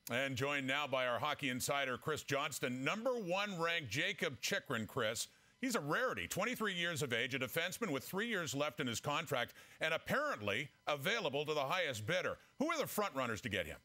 And joined now by our hockey insider, Chris Johnston. #1 ranked Jakob Chychrun, Chris. He's a rarity, 23 years of age, a defenseman with 3 years left in his contract, and apparently available to the highest bidder. Who are the front runners to get him?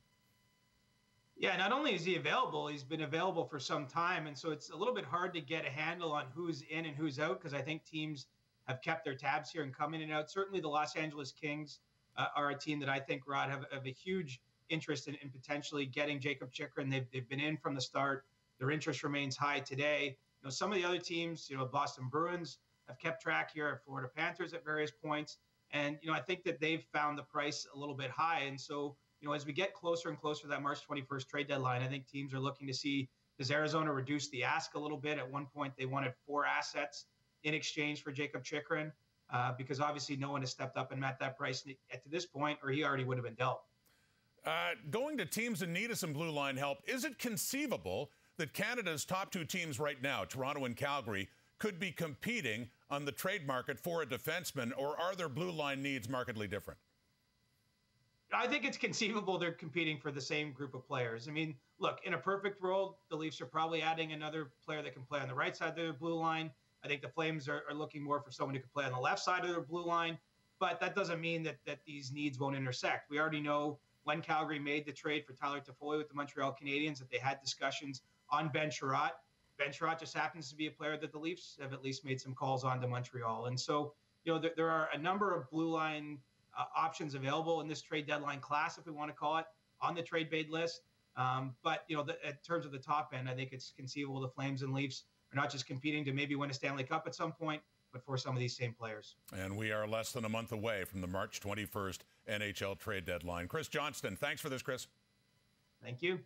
Yeah, not only is he available, he's been available for some time. And so it's a little bit hard to get a handle on who's in and who's out, because I think teams have kept their tabs here and come in and out. Certainly the Los Angeles Kings are a team that I think, Rod, have a huge interest in potentially getting Jakob Chychrun. They've been in from the start. Their interest remains high today. Some of the other teams, Boston Bruins have kept track here, Florida Panthers at various points. And, I think that they've found the price a little bit high. And so, as we get closer and closer to that March 21st trade deadline, I think teams are looking to see, does Arizona reduce the ask a little bit? At one point, they wanted 4 assets in exchange for Jakob Chychrun, because obviously no one has stepped up and met that price to this point, or he already would have been dealt. Going to teams in need of some blue line help, is it conceivable that Canada's top 2 teams right now, Toronto and Calgary, could be competing on the trade market for a defenseman, or are their blue line needs markedly different? I think it's conceivable they're competing for the same group of players. I mean, look, in a perfect world, the Leafs are probably adding another player that can play on the right side of their blue line. I think the Flames are looking more for someone who can play on the left side of their blue line. But that doesn't mean that these needs won't intersect. We already know when Calgary made the trade for Tyler Toffoli with the Montreal Canadiens that they had discussions on Ben Chiarot. Ben Chiarot just happens to be a player that the Leafs have at least made some calls on to Montreal. And so, there are a number of blue line options available in this trade deadline class, if we want to call it, on the trade bait list. But, in terms of the top end, I think it's conceivable the Flames and Leafs are not just competing to maybe win a Stanley Cup at some point, but for some of these same players. And we are less than a month away from the March 21st NHL trade deadline. Chris Johnston, thanks for this, Chris. Thank you.